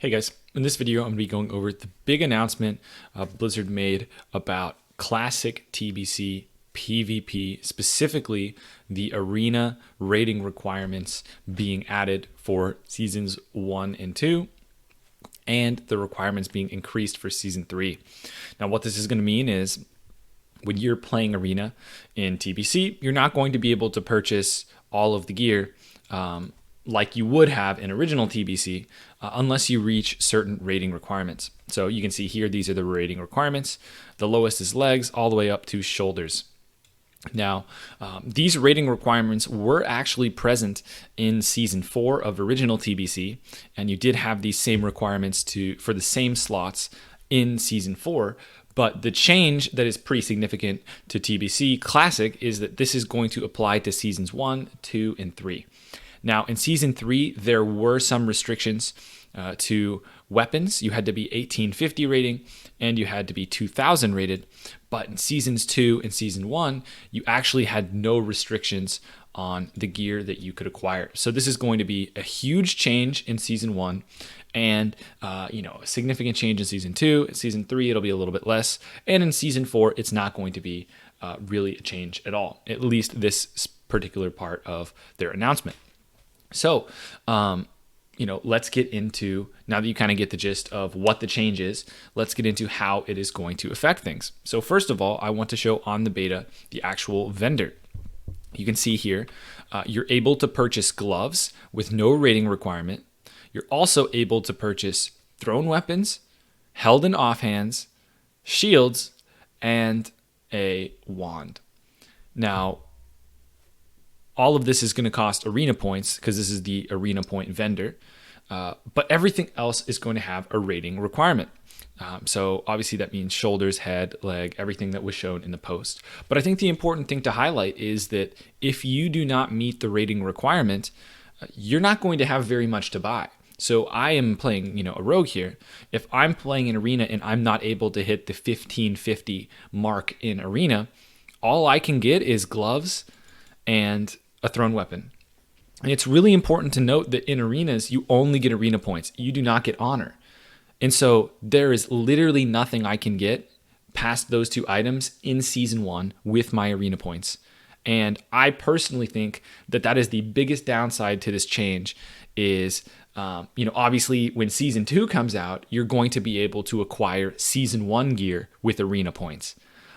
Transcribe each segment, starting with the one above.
Hey guys, in this video I'm going to be going over the big announcement Blizzard made about classic TBC PvP, specifically the arena rating requirements being added for seasons 1 and 2 and the requirements being increased for season 3. Now what this is going to mean is when you're playing arena in TBC, you're not going to be able to purchase all of the gear like you would have in original TBC unless you reach certain rating requirements. So you can see here, these are the rating requirements. The lowest is legs all the way up to shoulders. Now, these rating requirements were actually present in Season 4 of original TBC, and you did have these same requirements for the same slots in Season 4, but the change that is pretty significant to TBC Classic is that this is going to apply to Seasons 1, 2, and 3. Now, in Season 3, there were some restrictions to weapons. You had to be 1850 rating, and you had to be 2000 rated. But in Seasons 2 and Season 1, you actually had no restrictions on the gear that you could acquire. So this is going to be a huge change in Season 1, and a significant change in Season 2. In Season 3, it'll be a little bit less. And in Season 4, it's not going to be really a change at all, at least this particular part of their announcement. So, let's get into, now that you kind of get the gist of what the change is, let's get into how it is going to affect things. So first of all, I want to show on the beta the actual vendor. You can see here, you're able to purchase gloves with no rating requirement. You're also able to purchase thrown weapons, held in offhands, shields, and a wand. Now, all of this is going to cost arena points because this is the arena point vendor, but everything else is going to have a rating requirement. So obviously that means shoulders, head, leg, everything that was shown in the post. But I think the important thing to highlight is that if you do not meet the rating requirement, you're not going to have very much to buy. So I am playing, a rogue here. If I'm playing an arena and I'm not able to hit the 1550 mark in arena, all I can get is gloves and a thrown weapon. And it's really important to note that in arenas, you only get arena points. You do not get honor. And so there is literally nothing I can get past those two items in Season 1 with my arena points. And I personally think that that is the biggest downside to this change is, obviously when Season 2 comes out, you're going to be able to acquire Season 1 gear with arena points.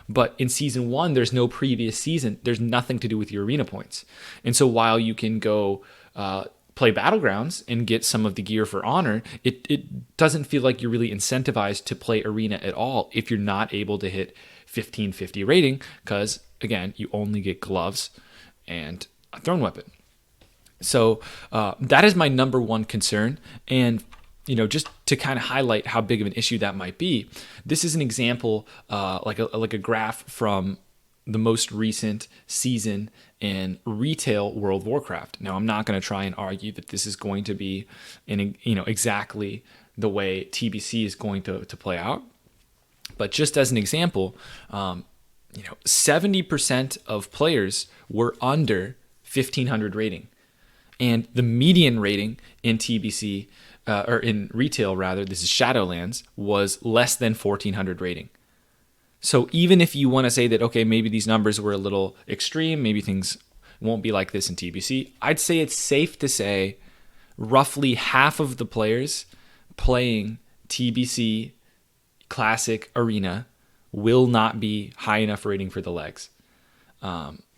But in Season 1, there's no previous season. There's nothing to do with your arena points. And so while you can go play Battlegrounds and get some of the gear for honor, it doesn't feel like you're really incentivized to play arena at all if you're not able to hit 1550 rating because, again, you only get gloves and a thrown weapon. So that is my number one concern. And just to kind of highlight how big of an issue that might be, this is an example, like a graph from the most recent season in retail World of Warcraft. Now, I'm not going to try and argue that this is going to be exactly the way TBC is going to play out, but just as an example, 70% of players were under 1500 rating, and the median rating in TBC. Or in retail rather, this is Shadowlands, was less than 1400 rating. So even if you want to say that, okay, maybe these numbers were a little extreme, maybe things won't be like this in TBC, I'd say it's safe to say roughly half of the players playing TBC Classic Arena will not be high enough rating for the legs.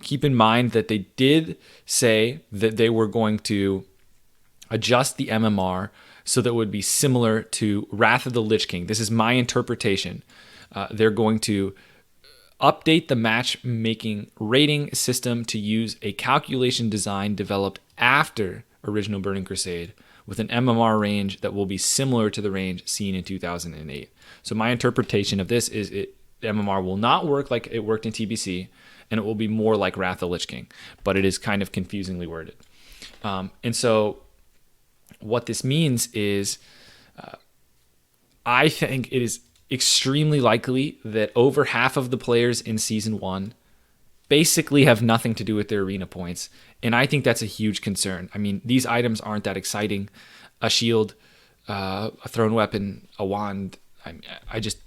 Keep in mind that they did say that they were going to adjust the MMR so that it would be similar to Wrath of the Lich King. This is my interpretation. They're going to update the matchmaking rating system to use a calculation design developed after original Burning Crusade with an MMR range that will be similar to the range seen in 2008. So my interpretation of this is MMR will not work like it worked in TBC, and it will be more like Wrath of the Lich King, but it is kind of confusingly worded. And so what this means is I think it is extremely likely that over half of the players in Season 1 basically have nothing to do with their arena points. And I think that's a huge concern. I mean, these items aren't that exciting. A shield a thrown weapon, a wand. I just,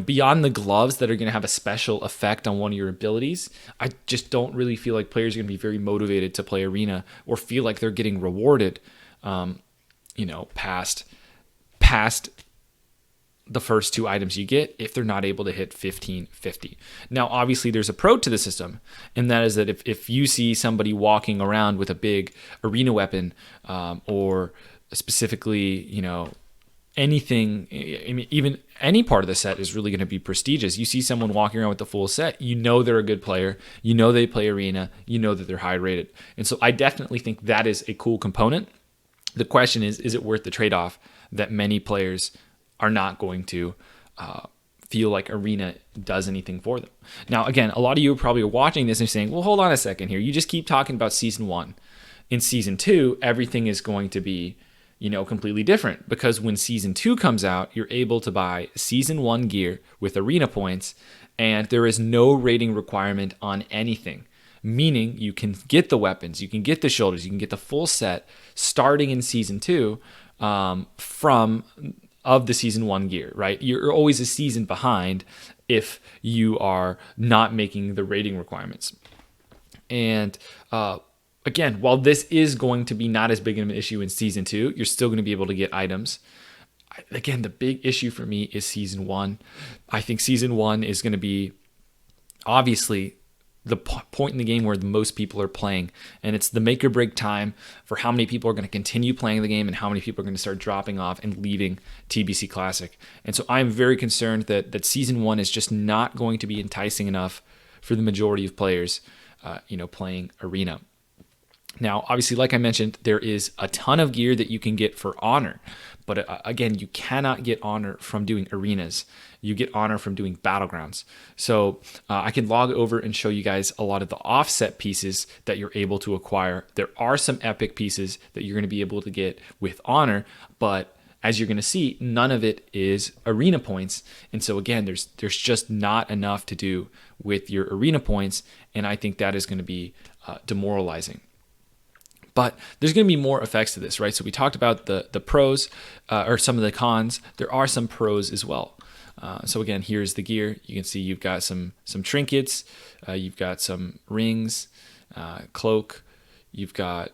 beyond the gloves that are going to have a special effect on one of your abilities, I just don't really feel like players are going to be very motivated to play Arena or feel like they're getting rewarded, past the first two items you get if they're not able to hit 1550. Now, obviously, there's a pro to the system, and that is that if you see somebody walking around with a big arena weapon, or specifically, anything, I mean, even any part of the set is really going to be prestigious. You see someone walking around with the full set, they're a good player, they play arena, that they're high rated. And so I definitely think that is a cool component. The question is it worth the trade-off that many players are not going to feel like arena does anything for them? Now, again, a lot of you are probably watching this and saying, well, hold on a second here. You just keep talking about season 1. In season 2, everything is going to be, completely different, because when season 2 comes out, you're able to buy season 1 gear with arena points, and there is no rating requirement on anything. Meaning you can get the weapons, you can get the shoulders, you can get the full set starting in season 2 from of the season 1 gear, right? You're always a season behind if you are not making the rating requirements. And again, while this is going to be not as big of an issue in season 2, you're still going to be able to get items. Again, the big issue for me is season 1. I think season 1 is going to be obviously the point in the game where the most people are playing, and it's the make or break time for how many people are going to continue playing the game and how many people are going to start dropping off and leaving TBC Classic. And so I'm very concerned that season 1 is just not going to be enticing enough for the majority of players, playing arena. Now, obviously, like I mentioned, there is a ton of gear that you can get for honor. But again, you cannot get honor from doing arenas. You get honor from doing battlegrounds. So I can log over and show you guys a lot of the offset pieces that you're able to acquire. There are some epic pieces that you're going to be able to get with honor, but as you're going to see, none of it is arena points. And so again, there's just not enough to do with your arena points, and I think that is going to be demoralizing. But there's going to be more effects to this, right? So we talked about the pros, or some of the cons. There are some pros as well. So again, here's the gear. You can see you've got some trinkets, you've got some rings, cloak, you've got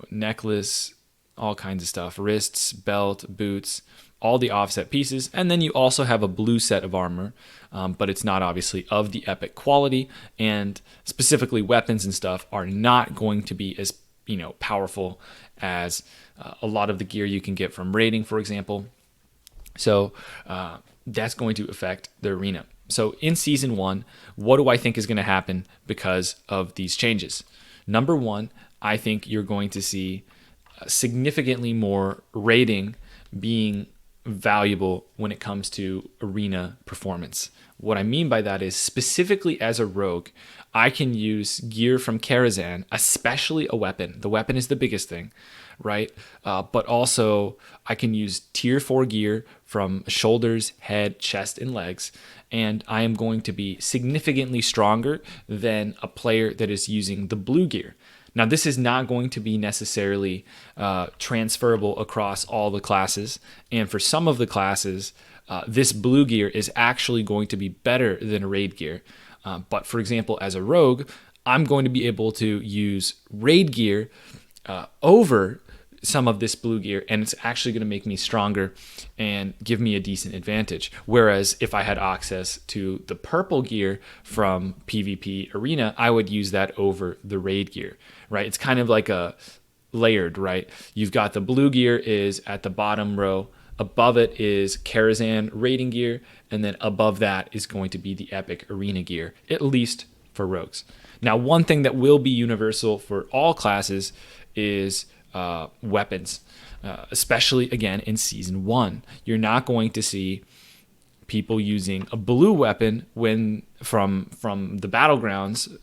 necklace, all kinds of stuff, wrists, belt, boots, all the offset pieces, and then you also have a blue set of armor, but it's not obviously of the epic quality, and specifically weapons and stuff are not going to be as powerful as a lot of the gear you can get from raiding, for example. So that's going to affect the arena. So in season 1, what do I think is going to happen because of these changes? Number 1, I think you're going to see significantly more raiding being valuable when it comes to arena performance. What I mean by that is, specifically as a rogue, I can use gear from Karazhan, especially a weapon. The weapon is the biggest thing, right? But also I can use tier 4 gear from shoulders, head, chest, and legs, and I am going to be significantly stronger than a player that is using the blue gear. Now, this is not going to be necessarily transferable across all the classes, and for some of the classes, this blue gear is actually going to be better than raid gear. But for example, as a rogue, I'm going to be able to use raid gear over some of this blue gear, and it's actually going to make me stronger and give me a decent advantage. Whereas if I had access to the purple gear from PvP Arena, I would use that over the raid gear, right? It's kind of like a layered, right? You've got the blue gear is at the bottom row, above it is Karazhan raiding gear, and then above that is going to be the epic arena gear, at least for rogues. Now, one thing that will be universal for all classes is weapons, especially again in season 1. You're not going to see people using a blue weapon when from the battlegrounds,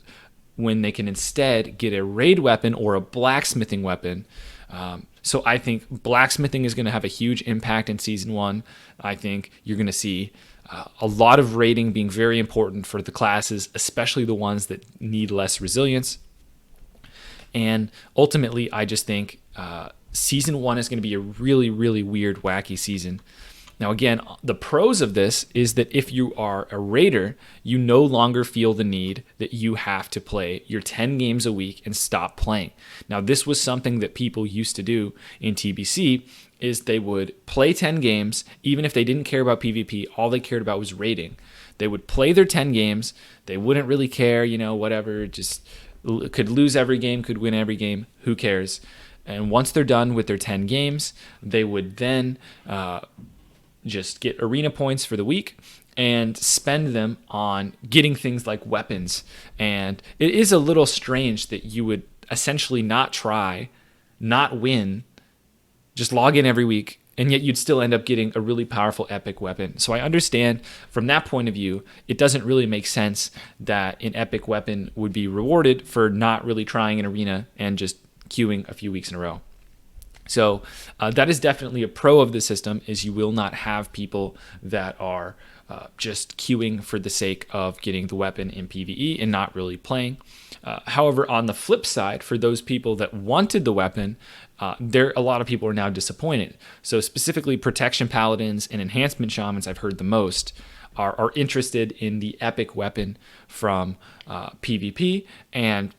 when they can instead get a raid weapon or a blacksmithing weapon. So I think blacksmithing is going to have a huge impact in season 1. I think you're going to see a lot of raiding being very important for the classes, especially the ones that need less resilience. And ultimately, I just think Season 1 is going to be a really, really weird, wacky season. Now, again, the pros of this is that if you are a raider, you no longer feel the need that you have to play your 10 games a week and stop playing. Now, this was something that people used to do in TBC, is they would play 10 games, even if they didn't care about PvP, all they cared about was raiding. They would play their 10 games, they wouldn't really care, whatever, just could lose every game, could win every game, who cares? And once they're done with their 10 games, they would then just get arena points for the week and spend them on getting things like weapons. And it is a little strange that you would essentially not try, not win, just log in every week, and yet you'd still end up getting a really powerful epic weapon. So I understand from that point of view, it doesn't really make sense that an epic weapon would be rewarded for not really trying an arena and just queuing a few weeks in a row. So that is definitely a pro of the system, is you will not have people that are just queuing for the sake of getting the weapon in PvE and not really playing. However, on the flip side, for those people that wanted the weapon, a lot of people are now disappointed. So specifically protection paladins and enhancement shamans, I've heard the most, are interested in the epic weapon from PvP, and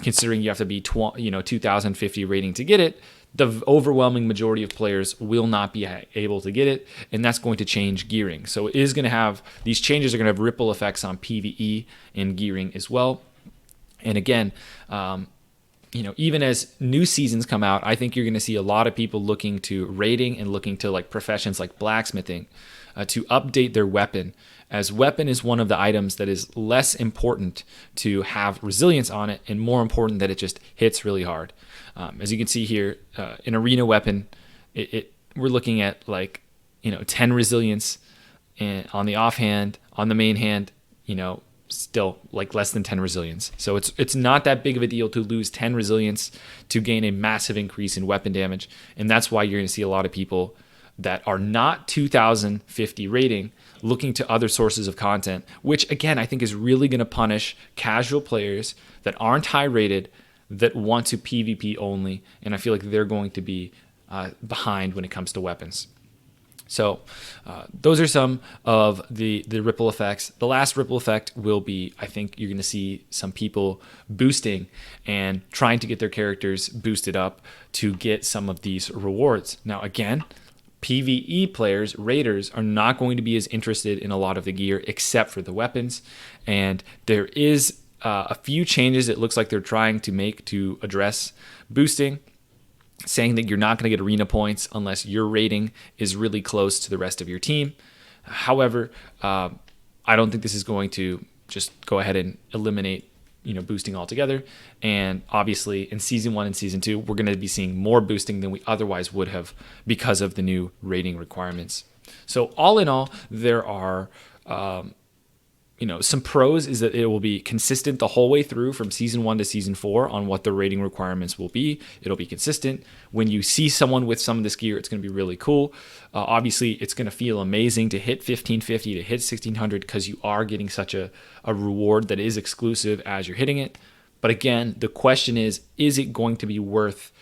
considering you have to be 2050 rating to get it, the overwhelming majority of players will not be able to get it, and that's going to change gearing. So it is going to have, these changes are going to have ripple effects on PvE and gearing as well. And again, even as new seasons come out, I think you're going to see a lot of people looking to raiding and looking to like professions like blacksmithing to update their weapon, as weapon is one of the items that is less important to have resilience on it and more important that it just hits really hard. As you can see here, an arena weapon, we're looking at 10 resilience and on the offhand, on the main hand, still like less than 10 resilience. So it's not that big of a deal to lose 10 resilience to gain a massive increase in weapon damage. And that's why you're going to see a lot of people that are not 2050 rating looking to other sources of content, which again, I think is really going to punish casual players that aren't high rated, that want to PvP only. And I feel like they're going to be behind when it comes to weapons. So those are some of the ripple effects. The last ripple effect will be, I think you're going to see some people boosting and trying to get their characters boosted up to get some of these rewards. Now, again, PvE players, raiders, are not going to be as interested in a lot of the gear except for the weapons. And there is a few changes it looks like they're trying to make to address boosting, saying that you're not going to get arena points unless your rating is really close to the rest of your team. However, I don't think this is going to just go ahead and eliminate boosting altogether. And obviously in season 1 and season 2, we're going to be seeing more boosting than we otherwise would have because of the new rating requirements. So all in all, there are some pros is that it will be consistent the whole way through from season 1 to season 4 on what the rating requirements will be. It'll be consistent. When you see someone with some of this gear, it's going to be really cool. Obviously, it's going to feel amazing to hit 1550, to hit 1600, because you are getting such a reward that is exclusive as you're hitting it. But again, the question is it going to be worth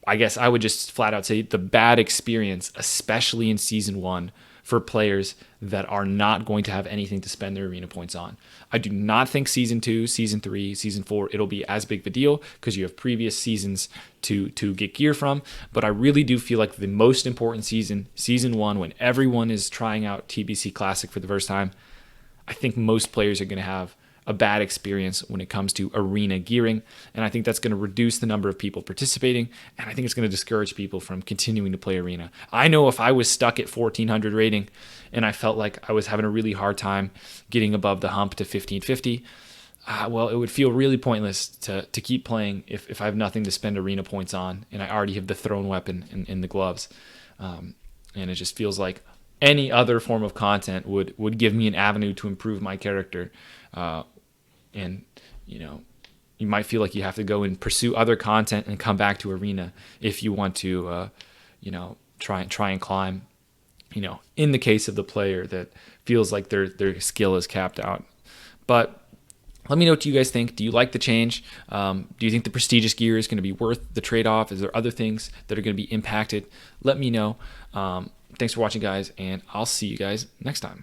I guess I would just flat out say the bad experience, especially in season 1, for players that are not going to have anything to spend their arena points on. I do not think season 2, season 3, season 4, it'll be as big of a deal because you have previous seasons to get gear from. But I really do feel like the most important season 1, when everyone is trying out TBC Classic for the first time, I think most players are going to have a bad experience when it comes to arena gearing. And I think that's going to reduce the number of people participating. And I think it's going to discourage people from continuing to play arena. I know if I was stuck at 1400 rating and I felt like I was having a really hard time getting above the hump to 1550, well, it would feel really pointless to keep playing if I have nothing to spend arena points on and I already have the thrown weapon in the gloves. And it just feels like any other form of content would give me an avenue to improve my character. And you might feel like you have to go and pursue other content and come back to arena if you want to try and climb, in the case of the player that feels like their skill is capped out. But Let me know what you guys think. Do you like the change? Do you think the prestigious gear is going to be worth the trade-off? Is there other things that are going to be impacted? Let me know. Thanks for watching, guys, and I'll see you guys next time.